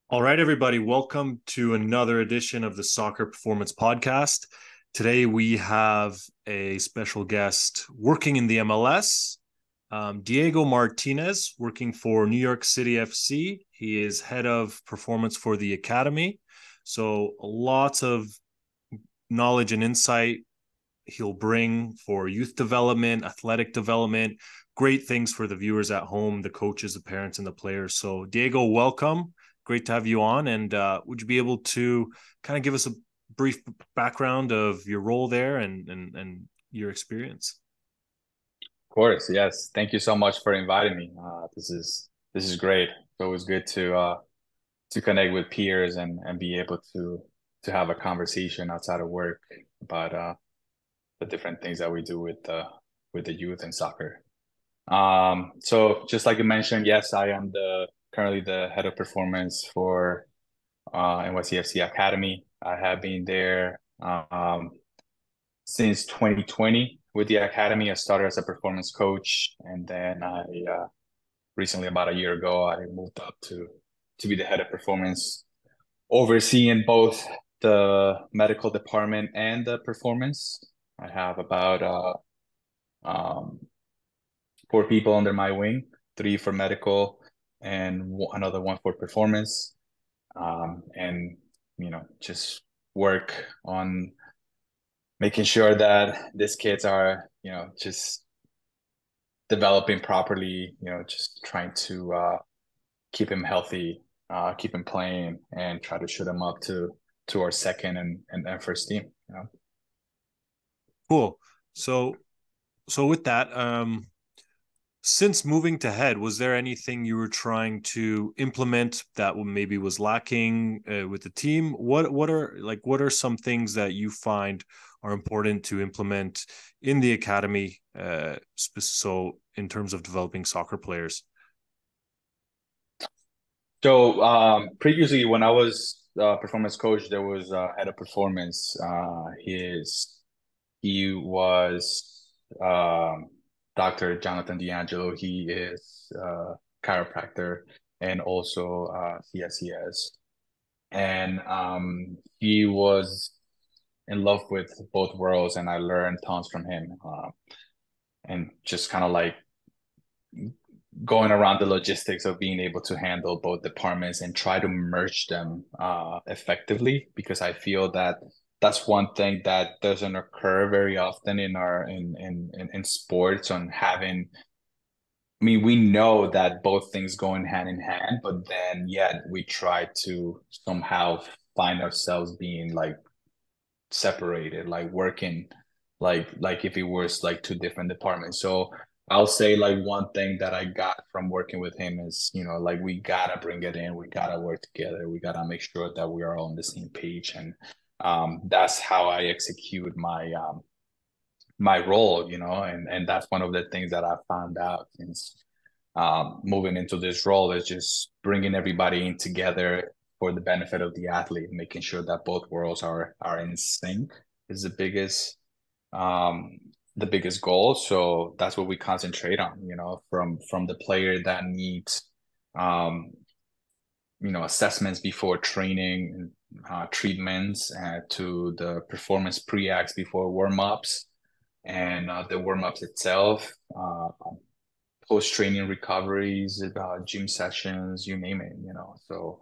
All right, everybody, welcome to another edition of the Soccer Performance Podcast. Today we have a special guest working in the MLS, Diego Martinez, working for New York City FC. He is head of performance for the academy. So lots of knowledge and insight he'll bring for youth development, athletic development, great things for the viewers at home, the coaches, the parents, and the players. So, Diego, welcome. Great to have you on. And would you be able to kind of give us a brief background of your role there and your experience? Of course, yes. Thank you so much for inviting me. This is great. It's always good to connect with peers and be able to have a conversation outside of work about the different things that we do with the youth and soccer. So just like you mentioned, yes, I am the currently the head of performance for NYCFC Academy. I have been there since 2020 with the academy. I started as a performance coach, and then I recently, about a year ago, I moved up to be the head of performance, overseeing both the medical department and the performance. I have about four people under my wing, three for medical and another one for performance. And just work on making sure that these kids are, just developing properly, just trying to keep him healthy, keep him playing, and try to shoot him up to our second and first team. Cool. So with that, since moving to head, was there anything you were trying to implement that maybe was lacking with the team? What are some things that you find are important to implement in the academy? So in terms of developing soccer players. So previously, when I was performance coach, there was head of performance. He was Dr. Jonathan D'Angelo. He is chiropractor and also CSCS. And he was in love with both worlds, and I learned tons from him. And just kind of like going around the logistics of being able to handle both departments and try to merge them effectively, because I feel that that's one thing that doesn't occur very often in sports, on having. I mean, we know that both things go in hand, but then yet we try to somehow find ourselves being like separated, like working like if it was like two different departments. So I'll say like one thing that I got from working with him is, like we gotta bring it in, we gotta work together, we gotta make sure that we are all on the same page. And that's how I execute my role, and that's one of the things that I found out since moving into this role, is just bringing everybody in together for the benefit of the athlete, making sure that both worlds are in sync is um, the biggest goal. So that's what we concentrate on, from the player that needs um, assessments before training, treatments, to the performance pre-acts before warm-ups, and the warm-ups itself, post-training recoveries, gym sessions, you name it. So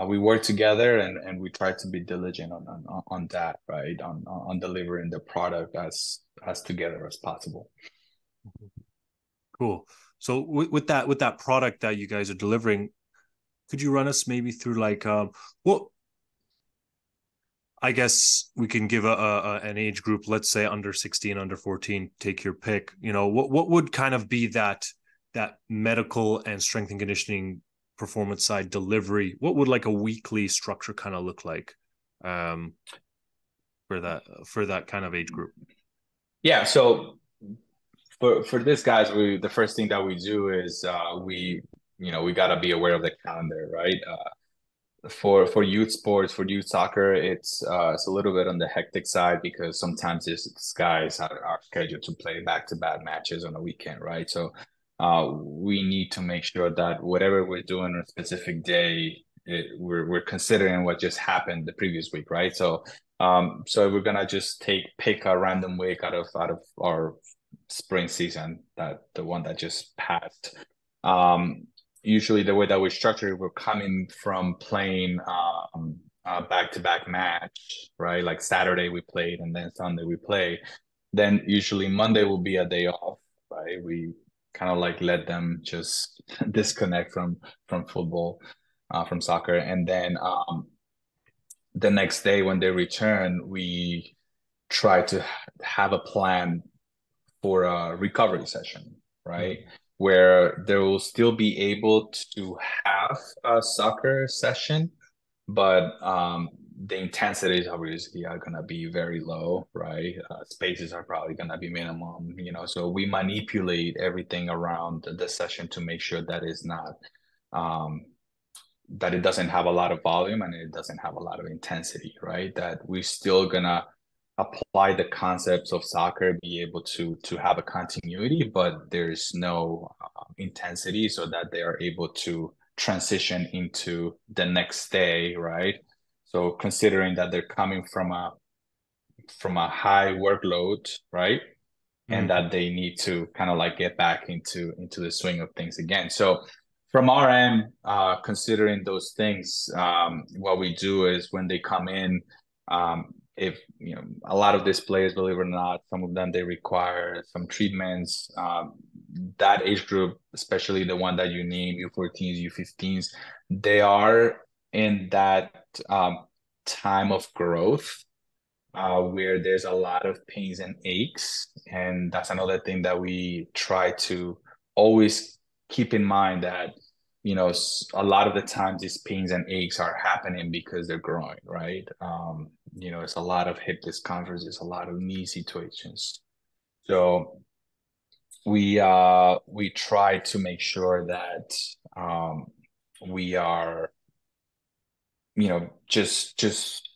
we work together, and we try to be diligent on that, right? On delivering the product as together as possible. Cool. So with that product that you guys are delivering, could you run us maybe through like what I guess we can give an age group, let's say under 16, under 14, take your pick. What would kind of be that medical and strength and conditioning performance side delivery? What would like a weekly structure kind of look like um, for that kind of age group? Yeah. So for this guys, the first thing that we do is we got to be aware of the calendar, right? For youth sports, for youth soccer, it's a little bit on the hectic side, because sometimes these guys are scheduled to play back-to-back matches on a weekend, right? So we need to make sure that whatever we're doing on a specific day we're considering what just happened the previous week, right? So we're gonna just pick a random week out of our spring season, that the one that just passed. Um, Usually the way that we structure it, we're coming from playing a back-to-back match, right? Like Saturday we played and then Sunday we play. Then usually Monday will be a day off, right? We kind of like let them just disconnect from football, from soccer, and then the next day when they return, we try to have a plan for a recovery session, right? Mm-hmm. Where they will still be able to have a soccer session, but the intensities obviously are gonna be very low, right? Spaces are probably gonna be minimum, so we manipulate everything around the session to make sure that it's not um, that it doesn't have a lot of volume and it doesn't have a lot of intensity, right? That we're still gonna apply the concepts of soccer, be able to have a continuity, but there's no intensity, so that they are able to transition into the next day, right? So considering that they're coming from a high workload, right? And Mm-hmm. that they need to kind of like get back into the swing of things again. So from our end, considering those things, what we do is when they come in, if a lot of these players, believe it or not, some of them they require some treatments. That age group, especially the one that you name, U14s, U15s, they are in that time of growth, where there's a lot of pains and aches. And that's another thing that we try to always keep in mind, that, a lot of the times these pains and aches are happening because they're growing, right? It's a lot of hip discomfort, there's a lot of knee situations. So we try to make sure that we are, just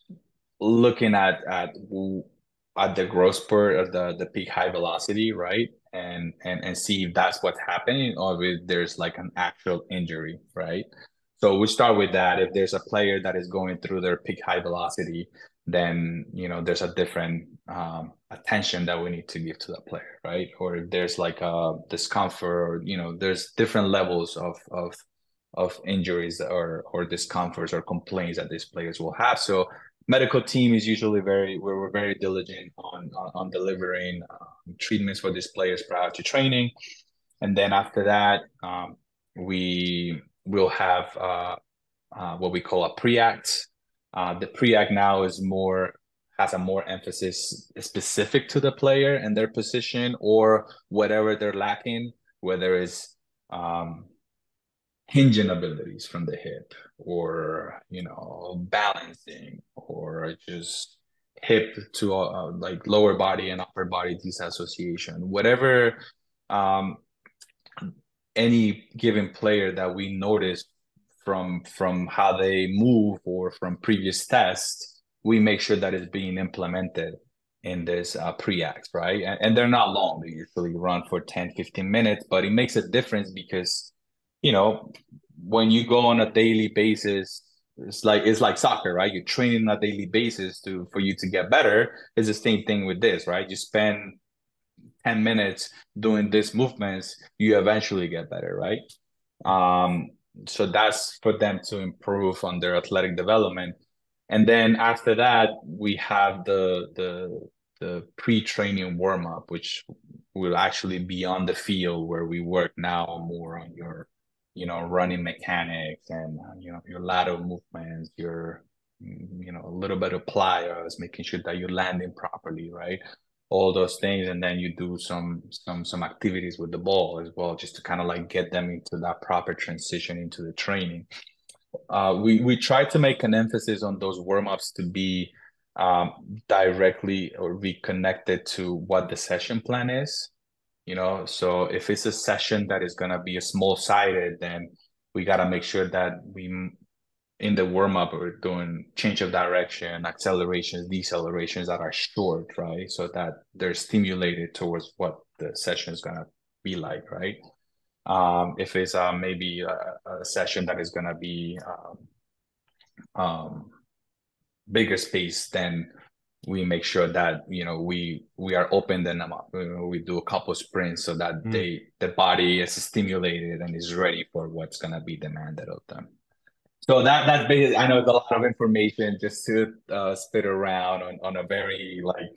looking at the growth spurt of the peak high velocity, right? And see if that's what's happening, or if there's like an actual injury, right? So we start with that. If there's a player that is going through their peak high velocity, then there's a different attention that we need to give to that player, right? Or if there's like a discomfort, there's different levels of injuries or discomforts or complaints that these players will have. So medical team is usually we're very diligent on delivering treatments for these players prior to training, and then after that, we will have what we call a pre-act. The pre-act now has a more emphasis specific to the player and their position or whatever they're lacking, whether it's hinging abilities from the hip, or balancing, or just hip to like lower body and upper body disassociation, whatever, um any given player that we notice from how they move or from previous tests, we make sure that it's being implemented in this pre-act, right? And they're not long, they usually run for 10-15 minutes, but it makes a difference because you know, when you go on a daily basis, it's like soccer, right? You're training on a daily basis for you to get better. It's the same thing with this, right? You spend 10 minutes doing these movements, you eventually get better, right? Um, so that's for them to improve on their athletic development. And then after that, we have the pre-training warm-up, which will actually be on the field, where we work now more on your, running mechanics, and your lateral movements, your a little bit of plyos, making sure that you're landing properly, right? All those things, and then you do some activities with the ball as well, just to kind of like get them into that proper transition into the training. We try to make an emphasis on those warm-ups to be directly or be connected to what the session plan is. So if it's a session that is going to be a small sided, then we got to make sure that we in the warm up we're doing change of direction, accelerations, decelerations that are short, right? So that they're stimulated towards what the session is going to be like, right? If it's maybe a session that is going to be um, bigger space, then we make sure that we are open them up. We do a couple sprints so that Mm. the body is stimulated and is ready for what's gonna be demanded of them. So that's basically, I know it's a lot of information just to spit around on a very like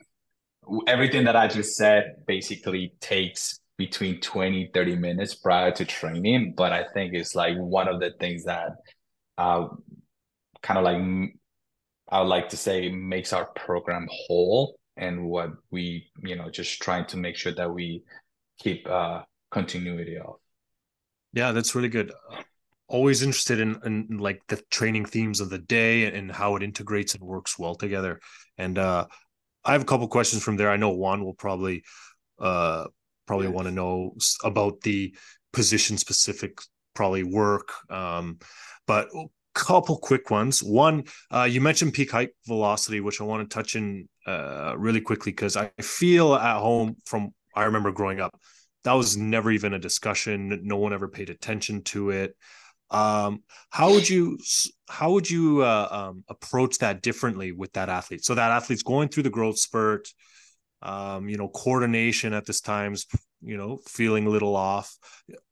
everything that I just said basically takes between 20-30 minutes prior to training, but I think it's like one of the things that uh kind of like I would like to say makes our program whole, and what we, just trying to make sure that we keep continuity of. Yeah, that's really good. Always interested in like the training themes of the day and how it integrates and works well together. And I have a couple questions from there. I know Juan will uh probably want to Yes. know about the position specific probably work. But a couple quick ones. One, you mentioned peak height velocity, which I want to touch in really quickly because I feel at home from I remember growing up, that was never even a discussion. No one ever paid attention to it. Um, how would you approach that differently with that athlete? So that athlete's going through the growth spurt, coordination at this time's, feeling a little off.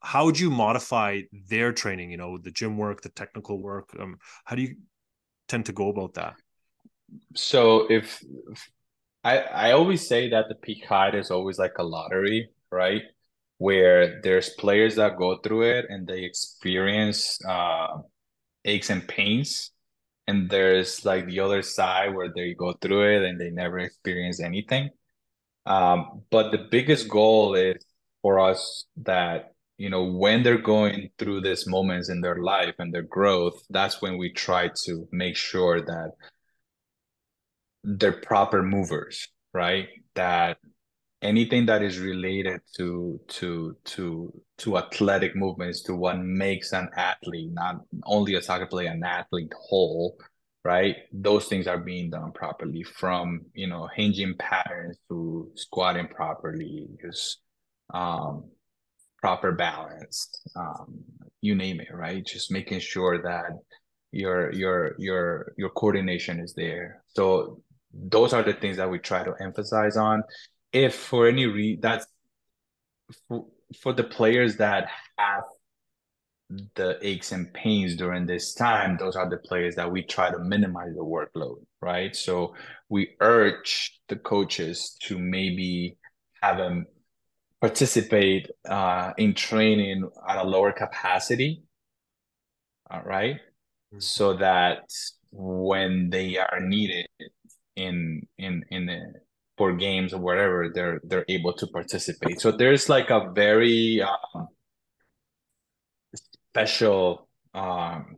How would you modify their training? The gym work, the technical work. How do you tend to go about that? So if I always say that the peak height is always like a lottery, right? Where there's players that go through it and they experience aches and pains, and there's like the other side where they go through it and they never experience anything. But the biggest goal is for us that, when they're going through these moments in their life and their growth, that's when we try to make sure that they're proper movers, right? That anything that is related to athletic movements, to what makes an athlete, not only a soccer player, an athlete whole, right? Those things are being done properly, from hinging patterns to squatting properly, just um proper balance, you name it, right? Just making sure that your coordination is there. So those are the things that we try to emphasize on. If for any that's for, for the players that have the aches and pains during this time, those are the players that we try to minimize the workload, right? So we urge the coaches to maybe have them participate in training at a lower capacity, all right? So that when they are needed in the for games or whatever, they're able to participate. So there's like a very special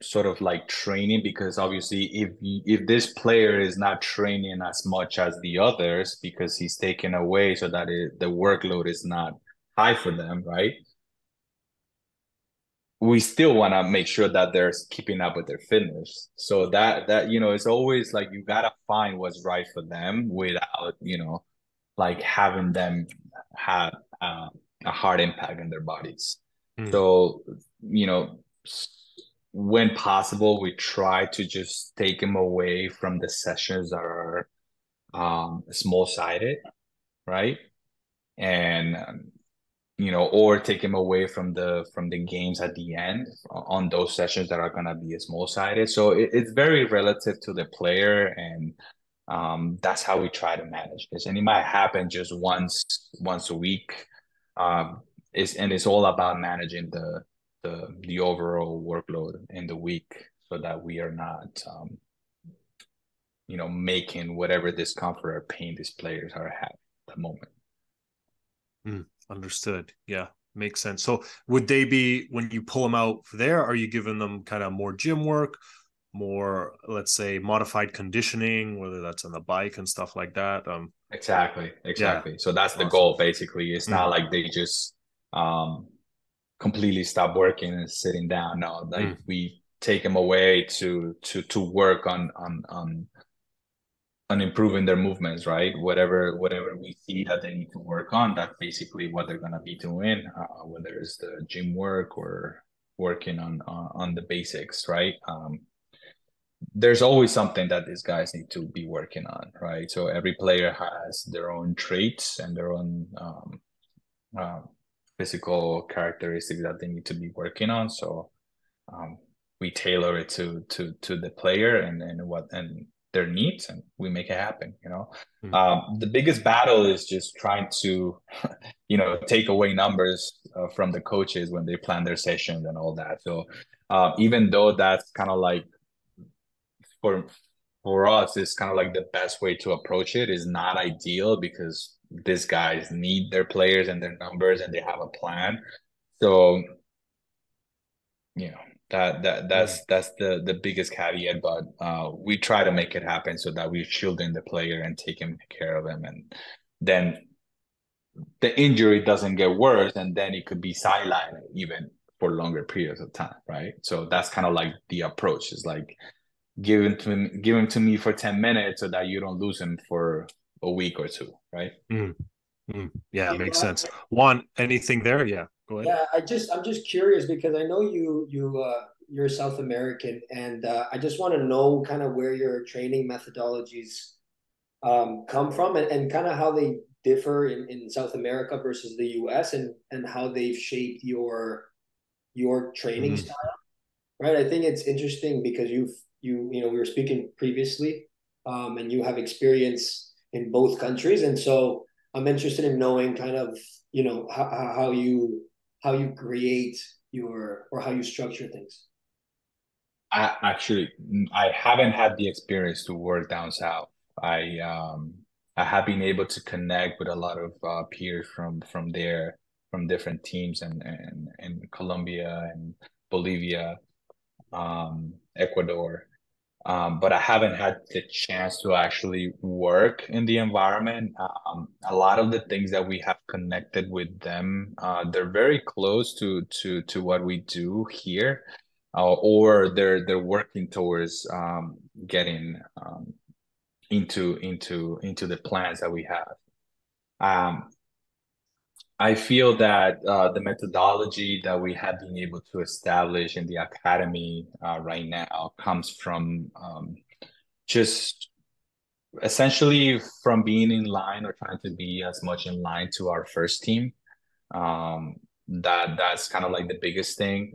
sort of like training, because obviously if this player is not training as much as the others because he's taken away so that the workload is not high for them, right? We still want to make sure that they're keeping up with their fitness. So that it's always like you gotta find what's right for them without like having them have a hard impact on their bodies. Mm. So when possible, we try to just take them away from the sessions that are small sided, right? And or take him away from the games at the end on those sessions that are gonna be small sided. So it's very relative to the player, and that's how we try to manage this. And it might happen just once a week. It's all about managing the overall workload in the week so that we are not making whatever discomfort or pain these players are having at the moment. Understood. Yeah, makes sense. So would they be when you pull them out there? Are you giving them kind of more gym work, more let's say modified conditioning, whether that's on the bike and stuff like that? Exactly, Yeah, exactly. So that's the awesome. goal, basically. It's Mm, not like they just um completely stop working and sitting down. No, like mm. we take them away to work on improving their movements, right? Whatever we see that they need to work on, that's basically what they're gonna be doing, whether it's the gym work or working on the basics, right? there's always something that these guys need to be working on, right? So every player has their own traits and their own uh, physical characteristics that they need to be working on. So um, we tailor it to the player and what and their needs, and we make it happen. Mm. The biggest battle is just trying to, take away numbers from the coaches when they plan their sessions and all that. So even though that's kind of like for for us, it's kind of like the best way to approach it is not ideal because these guys need their players and their numbers and they have a plan. So you know Mm. that's the biggest caveat, but we try to make it happen so that we're shielding the player and taking care of him, and then the injury doesn't get worse, and then it could be sidelined even for longer periods of time, right? So that's kind of like the approach is like give him to me for 10 minutes so that you don't lose him for a week or two, right? Mm. Mm. Yeah, You makes know, sense. Juan, anything there? Yeah, go ahead. yeah, I'm just curious because I know you're South American, and I just want to know kind of where your training methodologies come from, and kind of how they differ in South America versus the US, and how they've shaped your training Mm. style. Right. I think it's interesting because we were speaking previously, and you have experience in both countries, and so I'm interested in knowing kind of how you create your or how you structure things. I haven't had the experience to work down south. I have been able to connect with a lot of peers from there, from different teams and Colombia and Bolivia, Ecuador. But I haven't had the chance to actually work in the environment. A lot of the things that we have connected with them, they're very close to what we do here, or they're working towards getting into the plans that we have. Um, I feel that the methodology that we have been able to establish in the academy right now comes from just essentially from being in line or trying to be as much in line to our first team. That's kind of like the biggest thing.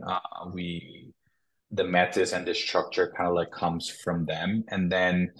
We the methods and the structure kind of like comes from them, and then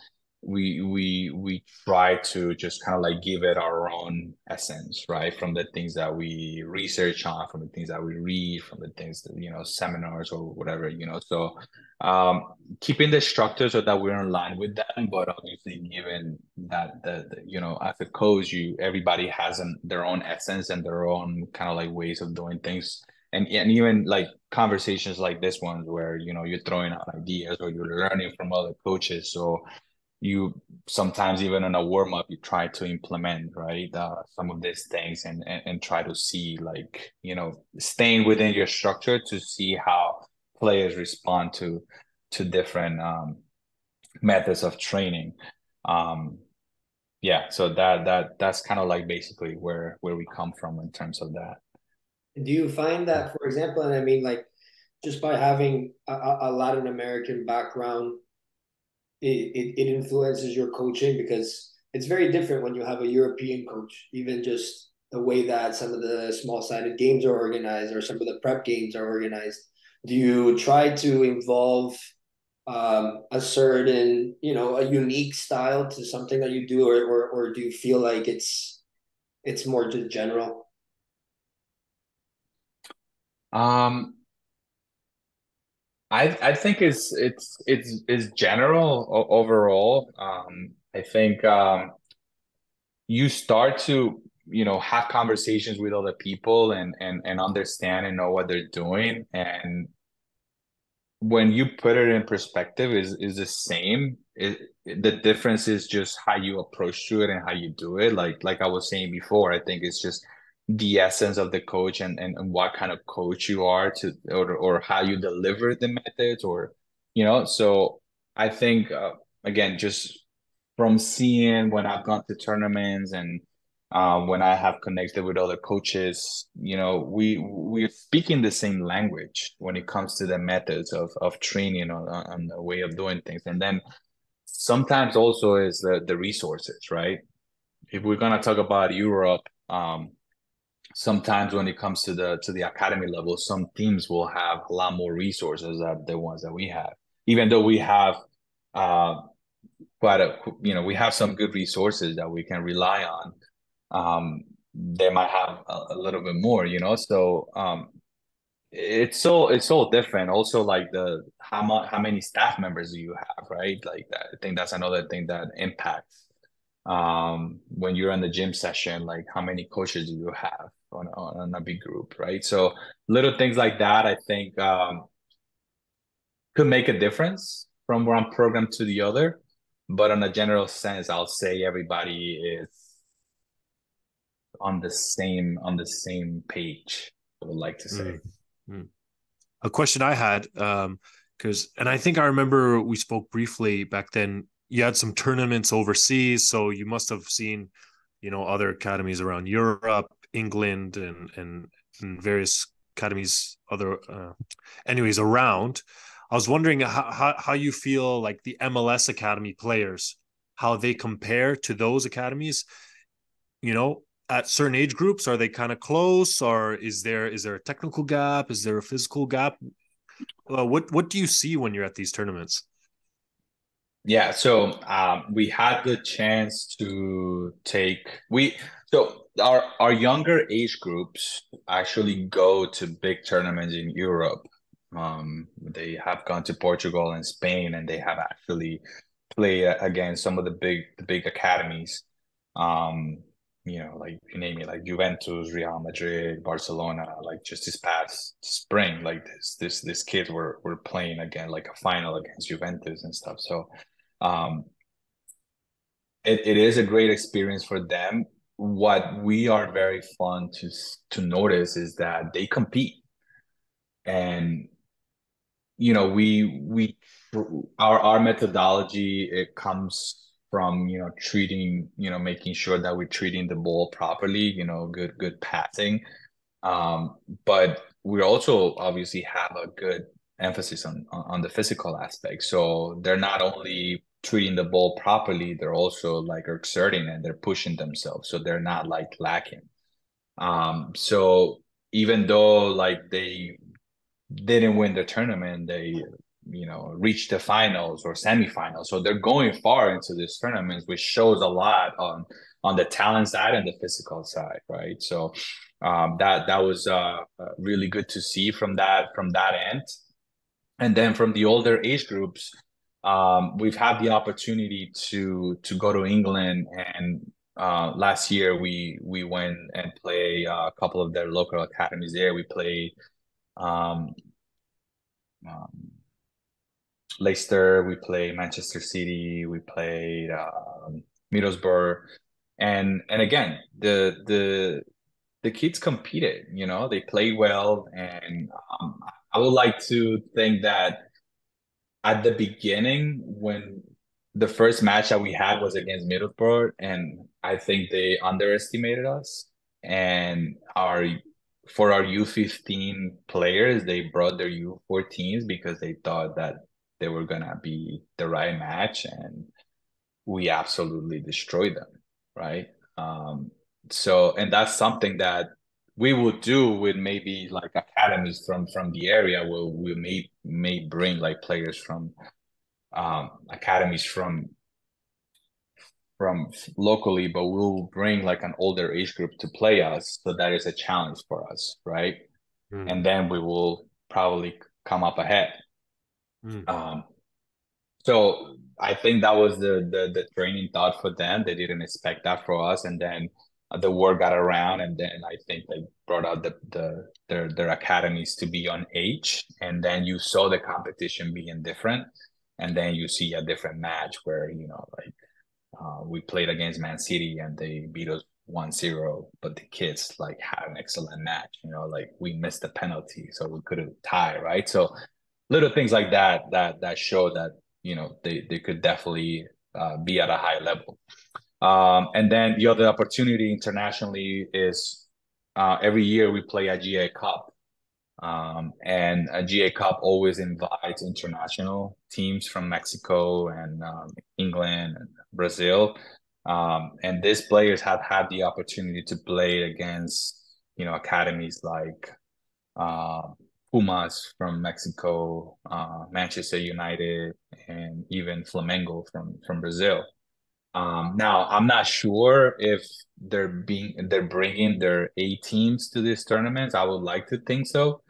we try to just kind of like give it our own essence, right? From the things that we research on, from the things that we read, from the things that seminars or whatever. So um keeping the structure so that we're in line with them, but obviously given that as a coach, everybody has their own essence and their own kind of like ways of doing things, and even like conversations like this one where you're throwing out ideas or you're learning from other coaches. So you sometimes even in a warm-up you try to implement, right, some of these things, and try to see, like, staying within your structure to see how players respond to different methods of training. um yeah, so that's kind of like basically where we come from in terms of that. Do you find that, for example, and I mean, like, just by having a Latin American background, it influences your coaching because it's very different when you have a European coach, even just the way that some of the small sided games are organized or some of the prep games are organized. Do you try to involve a certain, a unique style to something that you do, or do you feel like it's more just general? um I think it's general overall. I think you start to have conversations with other people and understand and know what they're doing, and when you put it in perspective is the same. The difference is just how you approach to it and how you do it. Like I was saying before, I think it's just the essence of the coach and what kind of coach you are to or how you deliver the methods, or so I think again, just from seeing when I've gone to tournaments When I have connected with other coaches, we're speaking the same language when it comes to the methods of training on the way of doing things. And then sometimes also is the resources, right? If we're gonna talk about Europe, sometimes when it comes to the academy level, some teams will have a lot more resources than the ones that we have. Even though we have uh, we have some good resources that we can rely on. They might have a little bit more, So it's so different. Also, like the how many staff members do you have, right? Like that. I think that's another thing that impacts when you're in the gym session, like how many coaches do you have on a big group, right? So little things like that, I think could make a difference from one program to the other. But on a general sense, I'll say everybody is on the same page, I would like to say. Mm. A question I had, and I think I remember we spoke briefly back then. You had some tournaments overseas, so you must have seen, other academies around Europe, England, and various academies, anyways, around. I was wondering how you feel like the MLS academy players, how they compare to those academies, at certain age groups. Are they kind of close, or is there a technical gap? Is there a physical gap? What do you see when you're at these tournaments? Yeah, so we had the chance to take we so our younger age groups actually go to big tournaments in Europe. They have gone to Portugal and Spain, and they have actually played against some of the big academies. Um, like you name it, like Juventus, Real Madrid, Barcelona. Like just this past spring, like this kids were playing again, like a final against Juventus and stuff. So um, it is a great experience for them. What we are very fun to notice is that they compete, and we our methodology, it comes from treating, making sure that we're treating the ball properly, good passing. But we also obviously have a good emphasis on the physical aspect. So they're not only treating the ball properly, they're also like exerting and they're pushing themselves. So they're not like lacking. So even though like they didn't win the tournament, they reached the finals or semifinals. So they're going far into these tournaments, which shows a lot on the talent side and the physical side, right? So that was really good to see from that end. And then from the older age groups, we've had the opportunity to go to England, and last year we went and play a couple of their local academies there. We played um, um, Leicester, we played Manchester City, we played Middlesbrough, and again the kids competed. They played well, and I would like to think that at the beginning, when the first match that we had was against Middlesbrough, and I think they underestimated us. And for our U15 players, they brought their U14s because they thought that they were gonna be the right match, and we absolutely destroyed them, right? And that's something that we would do with maybe like academies from the area, where we may bring like players from academies from locally, but we'll bring like an older age group to play us. So that is a challenge for us, right? Mm, And then we will probably come up ahead. mm, Um, so I think that was the training thought for them. They didn't expect that for us, and then the word got around, and then I think they brought out their academies to be on age, and then you saw the competition being different, and then you see a different match where like we played against Man City and they beat us 1-0, but the kids like had an excellent match. Like we missed the penalty, so we couldn't tie, right? So little things like that show that they could definitely be at a high level. And then the other opportunity internationally is every year we play a GA Cup. And a GA Cup always invites international teams from Mexico and England and Brazil. And these players have had the opportunity to play against, academies like uh, Pumas from Mexico, Manchester United, and even Flamengo from Brazil. Now, I'm not sure if they're bringing their A teams to these tournaments. I would like to think so,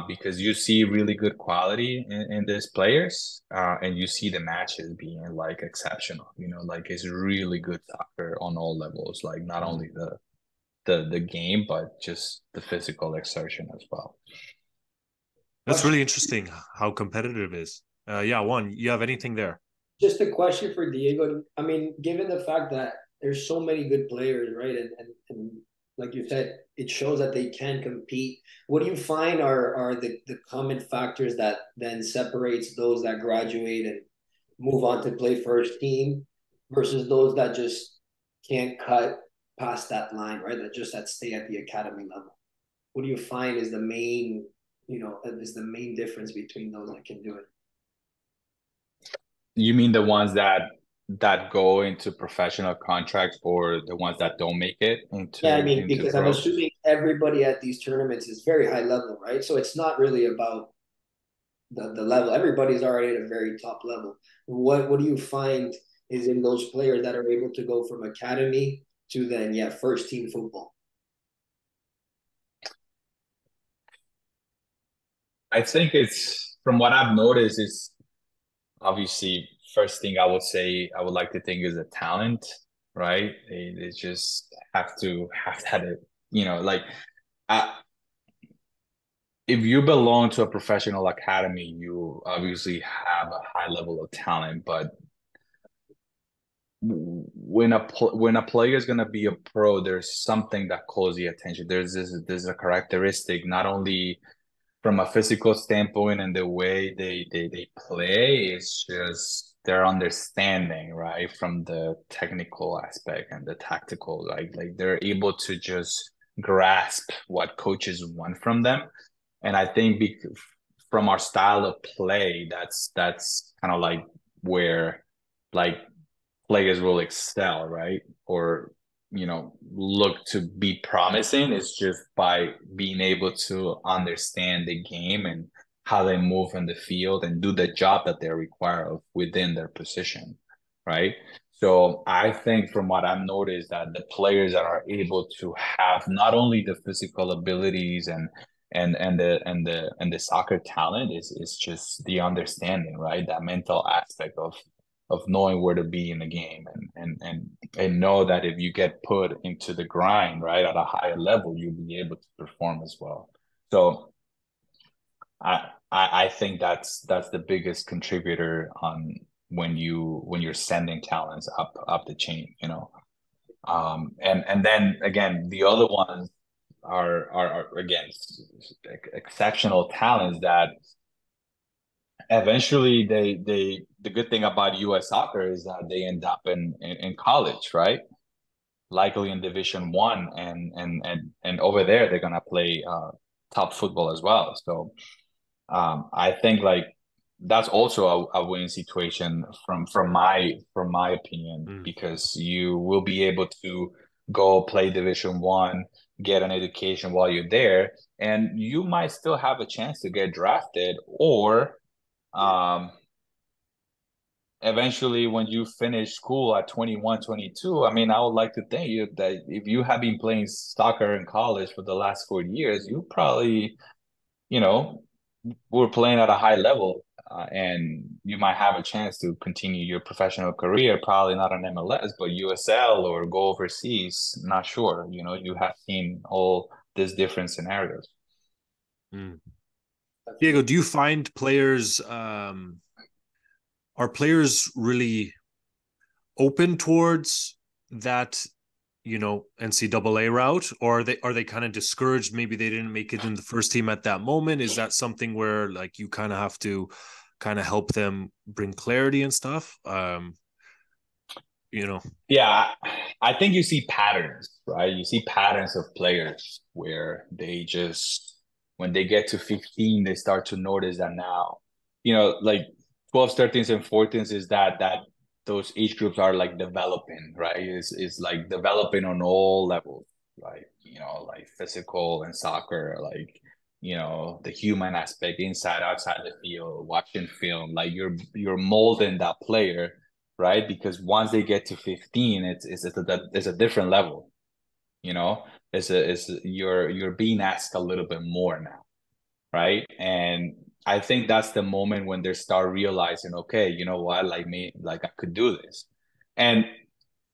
because you see really good quality in these players, and you see the matches being like exceptional. Like it's really good soccer on all levels, like not only the game, but just the physical exertion as well. That's really interesting how competitive it is. Yeah, Juan, you have anything there? Just a question for Diego. I mean, given the fact that there's so many good players, right? And like you said, it shows that they can compete. What do you find are the common factors that then separates those that graduate and move on to play first team versus those that just can't cut past that line, right? That stay at the academy level. What do you find is the main, is the main difference between those that can do it? You mean the ones that go into professional contracts, or the ones that don't make it Yeah, I into mean, into because I'm pros? assuming everybody at these tournaments is very high level, right? So it's not really about the level. Everybody's already at a very top level. What do you find is in those players that are able to go from academy to then, yeah, first team football? I think it's from what I've noticed is obviously first thing I would say I would like to think is a talent, right? They just have to have that, like I, if you belong to a professional academy, you obviously have a high level of talent, but when a player is going to be a pro, there's something that calls the attention. There's a characteristic not only from a physical standpoint and the way they play, it's just their understanding, right? From the technical aspect and the tactical, like they're able to just grasp what coaches want from them. And I think from our style of play, that's kind of like where like players will excel, right? Or look to be promising is just by being able to understand the game and how they move in the field and do the job that they're required of within their position, right? So I think from what I've noticed that the players that are able to have not only the physical abilities and the soccer talent is just the understanding, right? That mental aspect of knowing where to be in the game and know that if you get put into the grind, right, at a higher level, you'll be able to perform as well. So I think that's the biggest contributor on when you're sending talents up the chain, and then again the other ones are again exceptional talents that eventually the good thing about US soccer is that they end up in college, right? Likely in Division 1, and over there they're gonna play top football as well. So I think like that's also a win situation from my opinion, Mm. because you will be able to go play Division 1, get an education while you're there, and you might still have a chance to get drafted, or um, eventually when you finish school at 21, 22, I mean, I would like to think you that if you have been playing soccer in college for the last 4 years, you probably, you know, were playing at a high level, and you might have a chance to continue your professional career, probably not on MLS, but USL or go overseas. Not sure. You have seen all these different scenarios. Mm. Diego, do you find players are players really open towards that, NCAA route, or are they kind of discouraged? Maybe they didn't make it in the first team at that moment. Is that something where like you kind of have to kind of help them bring clarity and stuff? Yeah, I think you see patterns, right? You see patterns of players where they just, when they get to 15, they start to notice that now, like 12s, 13s, and 14s is that those age groups are like developing, right? It's like developing on all levels, like, like physical and soccer, like, the human aspect inside, outside the field, watching film, like you're molding that player, right? Because once they get to 15, it's a different level, you know. It's you're being asked a little bit more now, right? And I think that's the moment when they start realizing, okay, you know what, like me, like I could do this. And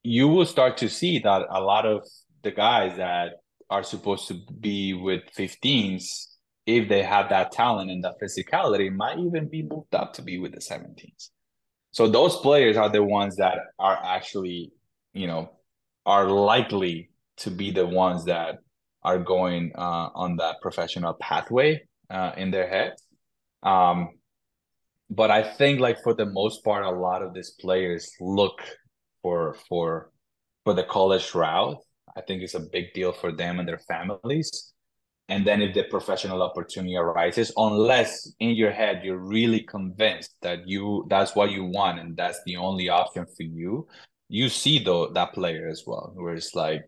you will start to see that a lot of the guys that are supposed to be with 15s, if they have that talent and that physicality, might even be moved up to be with the 17s. So those players are the ones that are actually, you know, are likely to be the ones that are going on that professional pathway in their head. Um, but I think, like, for the most part, a lot of these players look for for for the college route. I think it's a big deal for them and their families. And then if the professional opportunity arises, unless in your head you're really convinced that that's what you want and that's the only option for you, you see that player as well, where it's like,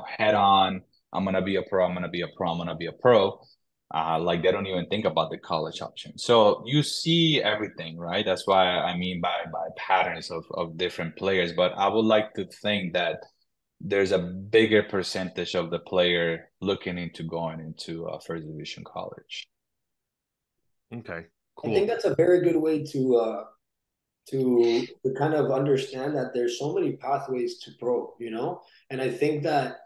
head on, I'm gonna be a pro, I'm gonna be a pro, I'm gonna be a pro. Like they don't even think about the college option. So you see everything, right? That's why I mean by patterns of different players. But I would like to think that there's a bigger percentage of the player looking into going into a first division college. Okay, I think cool. that's a very good way to kind of understand that there's so many pathways to pro, and I think that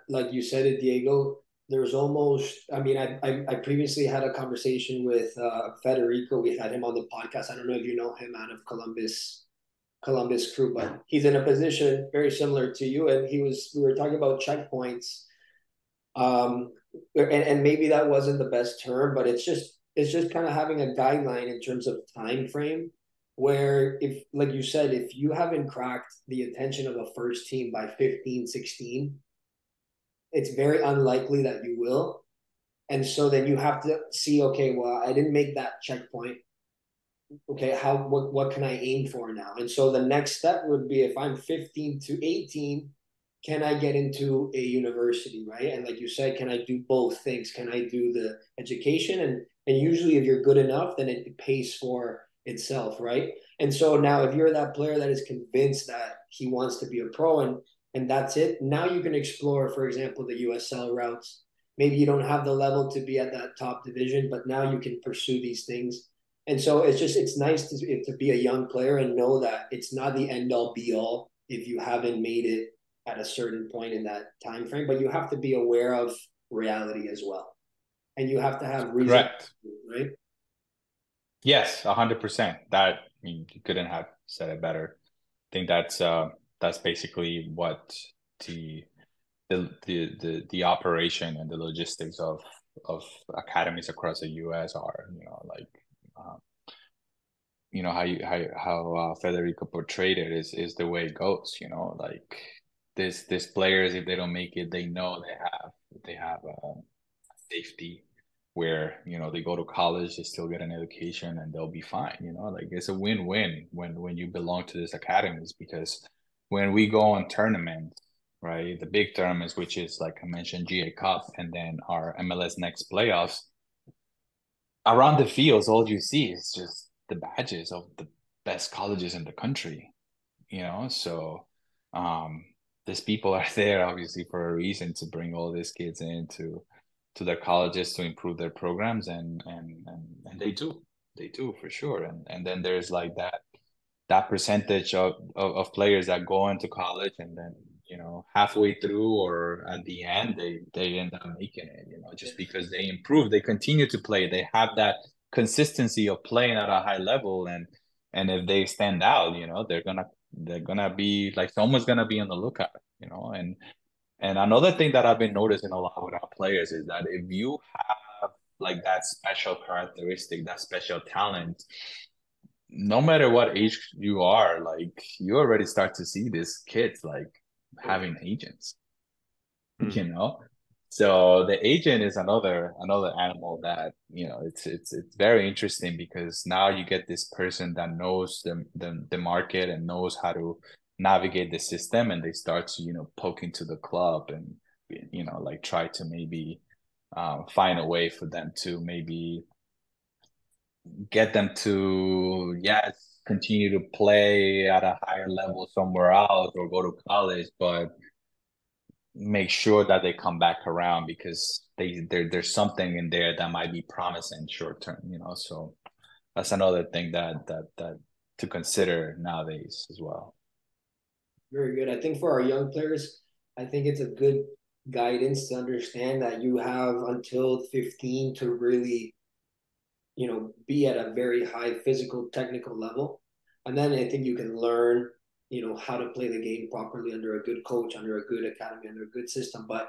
like you said it, Diego, there's almost, I mean, I previously had a conversation with Federico. We had him on the podcast. I don't know if you know him, out of Columbus Crew, but he's in a position very similar to you, and we were talking about checkpoints. um and maybe that wasn't the best term, but it's just kind of having a guideline in terms of time frame, where, if, like you said, if you haven't cracked the attention of a first team by 15, 16, it's very unlikely that you will. And so then you have to see, okay, well, I didn't make that checkpoint. Okay, what can I aim for now? And so the next step would be, if I'm 15 to 18, can I get into a university, right? And like you said, can I do both things? Can I do the education? And usually if you're good enough, then it pays for itself, right? And so now, if you're that player that is convinced that he wants to be a pro, and that's it, now you can explore, for example, the USL routes. Maybe you don't have the level to be at that top division, but now you can pursue these things. And so it's nice to be a young player and know that it's not the end all be all if you haven't made it at a certain point in that time frame, but you have to be aware of reality as well, and you have to have reason, Correct. right? Yes, 100%. That, I mean, you couldn't have said it better. I think that's basically what the the operation and the logistics of academies across the US are. Like, um, how Federico portrayed it is the way it goes. Like this players, if they don't make it, they know they have safety where, they go to college, they still get an education, and they'll be fine. Like it's a win-win when you belong to these academies, because when we go on tournaments, right, the big tournaments, which is, like I mentioned, GA Cup, and then our MLS Next playoffs, around the fields, all you see is just the badges of the best colleges in the country. So um these people are there obviously for a reason, to bring all these kids into to their colleges to improve their programs, and they do for sure. And then there's like that percentage of players that go into college, and then, halfway through or at the end, they end up making it, just because they improve, they continue to play, they have that consistency of playing at a high level. And if they stand out, they're gonna be like, someone's gonna be on the lookout. And another thing that I've been noticing a lot with our players is that if you have like that special characteristic, that special talent, no matter what age you are, like you already start to see these kids like having agents, Hmm. you know? So the agent is another animal that, it's very interesting because now you get this person that knows the market and knows how to navigate the system, and they start to, poke into the club and, like try to maybe find a way for them to maybe get them to, yes, continue to play at a higher level somewhere else or go to college, but make sure that they come back around because there's something in there that might be promising short term, so that's another thing that to consider nowadays as well. Very good. I think for our young players, I think it's a good guidance to understand that you have until 15 to really, be at a very high physical, technical level. And then I think you can learn, how to play the game properly under a good coach, under a good academy, under a good system. But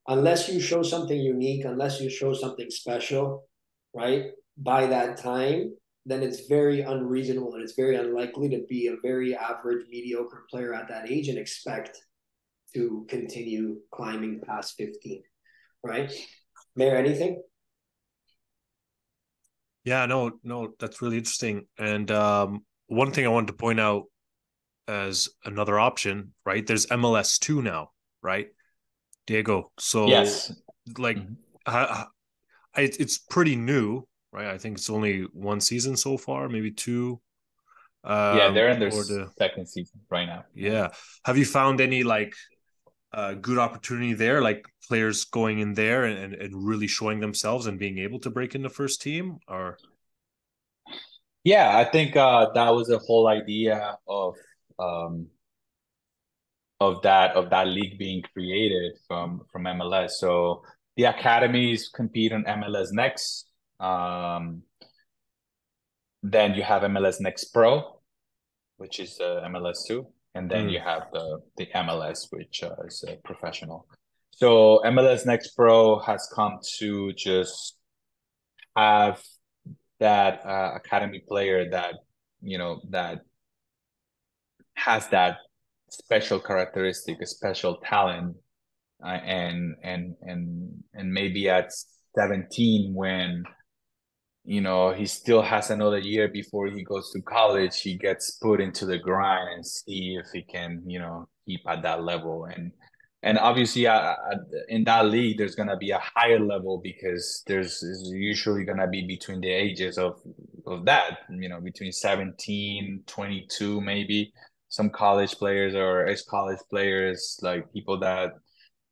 unless you show something unique, unless you show something special, right, by that time, then it's very unreasonable and it's very unlikely to be a very average, mediocre player at that age and expect to continue climbing past 15, right? Mayor, anything? Yeah, no, that's really interesting. And one thing I wanted to point out as another option, right? There's MLS two now, right, Diego? So, Yes. like, Mhm. it's pretty new, right? I think it's only one season so far, maybe two. Yeah, they're in their Or the second season right now. Yeah. Yeah. Have you found any like good opportunity there, like players going in there and really showing themselves and being able to break into first team? Or Yeah, I think that was the whole idea um of that league being created from MLS. So the academies compete on MLS Next. Then you have MLS Next Pro, which is MLS two, and then you mm, have the MLS, which is professional. So MLS Next Pro has come to just have that academy player that that has that special characteristic, a special talent, and maybe at 17 when he still has another year before he goes to college, he gets put into the grind and see if he can keep at that level. And obviously in that league there's going to be a higher level because there's is usually going to be between the ages of that, between 17, 22, maybe some college players or ex-college players, like people that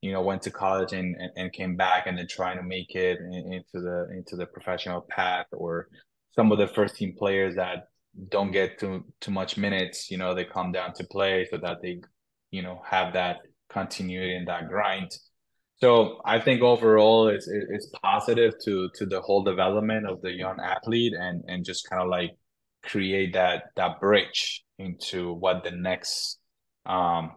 went to college and came back and then trying to make it into the professional path, or some of the first team players that don't get too much minutes, they come down to play so that they, have that continuity and that grind. So I think overall it's positive to the whole development of the young athlete and just kind of like create that bridge into what the next um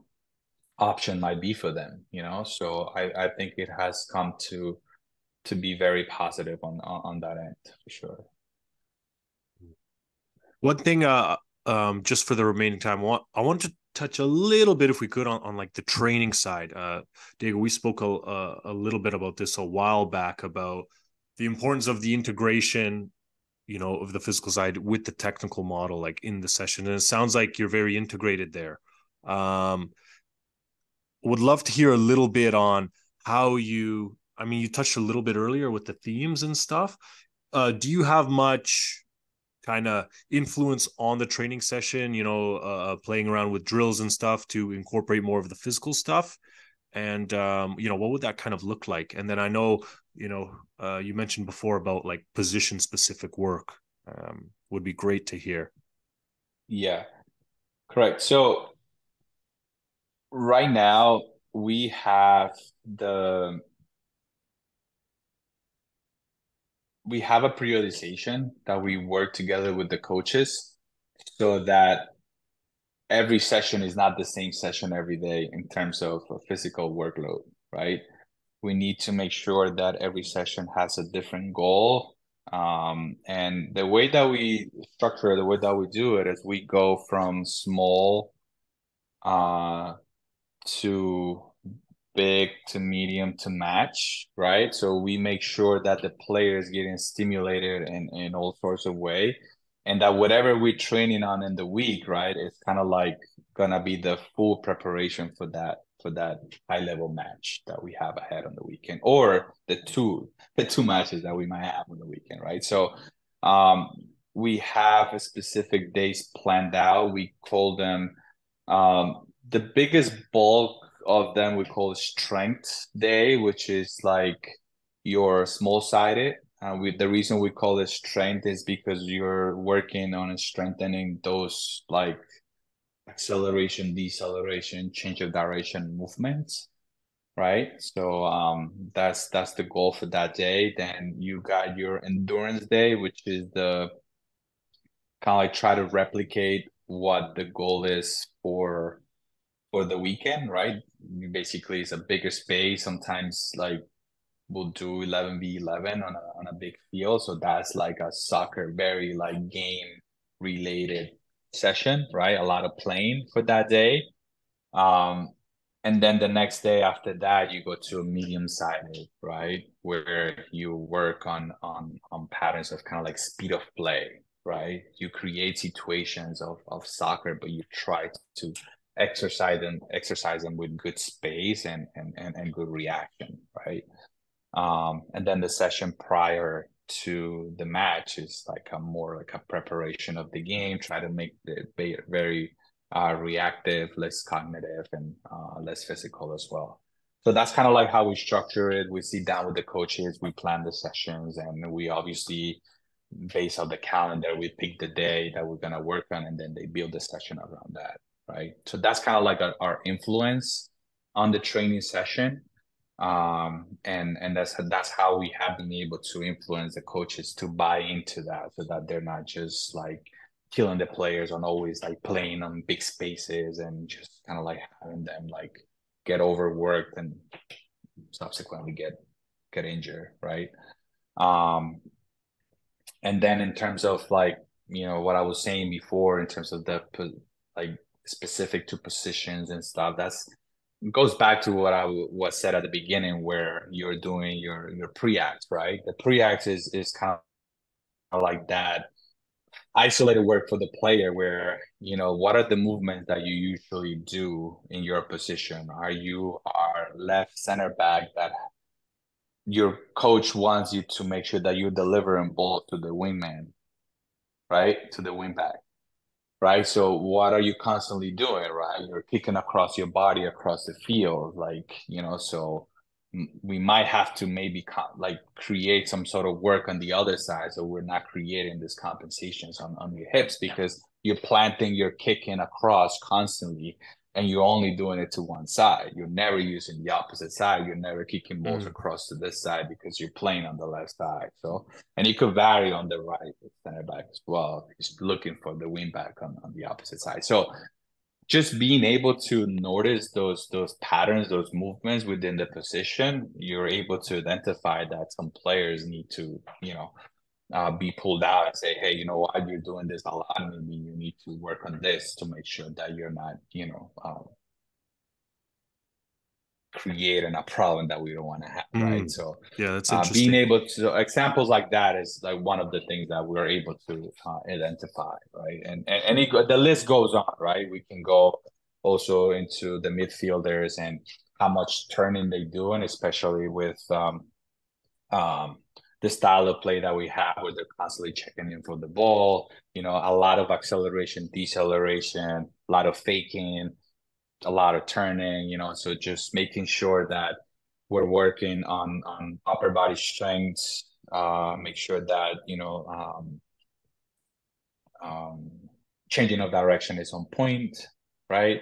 option might be for them, so I think it has come to be very positive on that end for sure. one thing, just for the remaining time, I want to touch a little bit, if we could, on like the training side. Diego, we spoke a little bit about this a while back about the importance of the integration, of the physical side with the technical model, like in the session. And it sounds like you're very integrated there. Um, would love to hear a little bit on how I mean, you touched a little bit earlier with the themes and stuff. Do you have much kind of influence on the training session, playing around with drills and stuff to incorporate more of the physical stuff? And, what would that kind of look like? And then I know, you mentioned before about like position specific work. Would be great to hear. Yeah, correct. So right now we have the we have a periodization that we work together with the coaches so that every session is not the same session every day in terms of a physical workload, right? We need to make sure that every session has a different goal And the way that we structure it, the way that we do it is we go from small to big to medium to match, right? So we make sure that the player is getting stimulated in all sorts of way, and that whatever we're training on in the week, right, it's kind of like gonna be the full preparation for that high level match that we have ahead on the weekend, or the two matches that we might have on the weekend, right? So um we have a specific days planned out. We call them the biggest bulk of them we call strength day, which is like your small sided. The reason we call it strength is because you're working on strengthening those like acceleration, deceleration, change of direction movements, right? So that's the goal for that day. Then you got your endurance day, which is the kind of like try to replicate what the goal is for the weekend, right? Basically, it's a bigger space. Sometimes, like we'll do 11v11 on a big field, so that's like a soccer, very like game related session, right? A lot of playing for that day. Um, and then the next day after that, you go to a medium sided, right, where you work on patterns of kind of like speed of play, right? You create situations of soccer, but you try to exercise them with good space and good reaction, right? And then the session prior to the match is like a more like a preparation of the game, try to make it very reactive, less cognitive, and less physical as well. So that's kind of like how we structure it. We sit down with the coaches, we plan the sessions, and we obviously, based on the calendar, we pick the day that we're gonna work on, and then they build the session around that, right? So that's kind of like our influence on the training session. And that's how we have been able to influence the coaches to buy into that, so that they're not just like killing the players on always like playing on big spaces and just kind of like having them like get overworked and subsequently get injured, right? um and then in terms of like, what I was saying before in terms of like specific to positions and stuff, that's goes back to what I was said at the beginning, where you're doing your pre-acts, right? The pre-acts is kind of like that isolated work for the player, where what are the movements that you usually do in your position? Are you our left center back that your coach wants you to make sure that you're delivering ball to the wingman, right? To the wingback, right? So what are you constantly doing, right? You're kicking across your body across the field, like, so we might have to maybe like create some sort of work on the other side, so we're not creating these compensations on your hips, because you're planting, you're kicking across constantly, and you're only doing it to one side. You're never using the opposite side. You're never kicking balls across to this side because you're playing on the left side. So, and it could vary on the right center back as well. Just looking for the wing back on the opposite side. So just being able to notice those patterns, those movements within the position, you're able to identify that some players need to, be pulled out and say, hey, what, you're doing this a lot. Maybe you need to work on this to make sure that you're not, creating a problem that we don't want to have, right? So yeah, that's being interesting. able to, examples like that is like one of the things that we're able to identify, right? The list goes on, right? We can go also into the midfielders and how much turning they do, and especially with the style of play that we have, where they're constantly checking in for the ball, a lot of acceleration, deceleration, a lot of faking, a lot of turning, so just making sure that we're working on upper body strengths, make sure that, um, changing of direction is on point, right?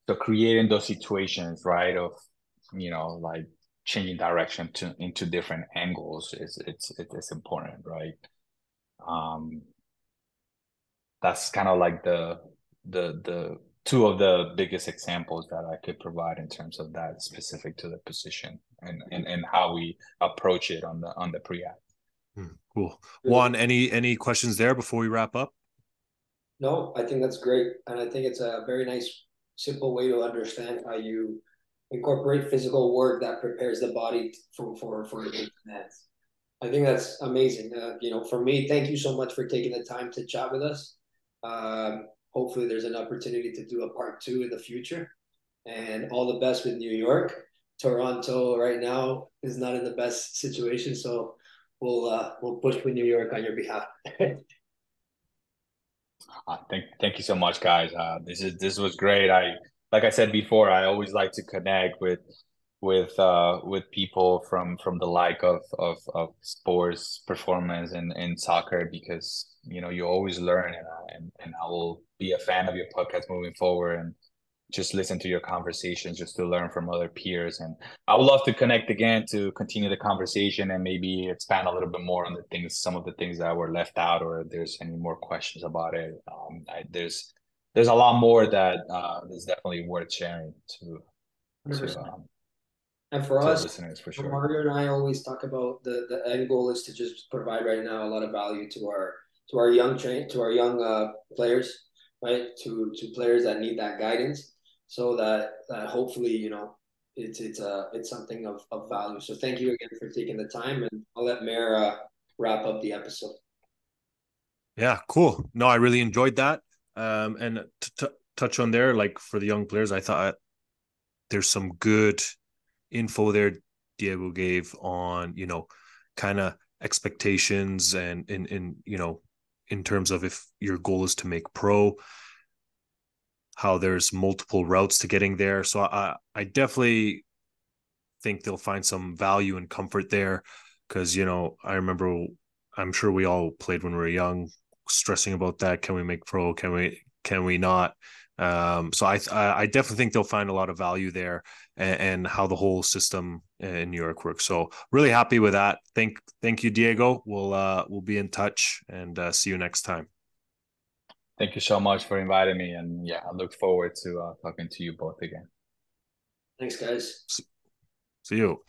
So creating those situations, right, of, like changing direction into different angles it's important, right? Um, that's kind of like the two of the biggest examples that I could provide in terms of that, specific to the position and how we approach it on the pre-act. Cool. Really. Juan, any questions there before we wrap up? No, I think that's great. And I think it's a very nice, simple way to understand how you incorporate physical work that prepares the body for a good dance. I think that's amazing. For me, thank you so much for taking the time to chat with us. Hopefully, there's an opportunity to do a part two in the future. And all the best with New York. Toronto right now is not in the best situation, so we'll push for New York on your behalf. Thank you so much, guys. This was great. Like I said before, I always like to connect with people from the like of sports performance and soccer, because you always learn, and I will be a fan of your podcast moving forward, and just listen to your conversations just to learn from other peers. And I would love to connect again to continue the conversation and maybe expand a little bit more on some of the things that were left out, or if there's any more questions about it. There's a lot more that is definitely worth sharing to 100%. to And for to the us, listeners for sure. Mario and I always talk about the end goal is to just provide right now a lot of value to our young players, right? To players that need that guidance, so that hopefully it's something of value. So thank you again for taking the time, and I'll let Mayor wrap up the episode. Yeah, cool. No, I really enjoyed that. And to touch on there, like for the young players, I thought there's some good info there Diego gave on, kind of expectations and in terms of if your goal is to make pro, how there's multiple routes to getting there. So I definitely think they'll find some value and comfort there, because I remember, I'm sure we all played when we were young, stressing about that. Can we make pro? Can we not? So I definitely think they'll find a lot of value there, and how the whole system in New York works. So really happy with that. Thank you, Diego. We'll be in touch, and see you next time. Thank you so much for inviting me, and yeah, I look forward to talking to you both again. Thanks, guys. See you.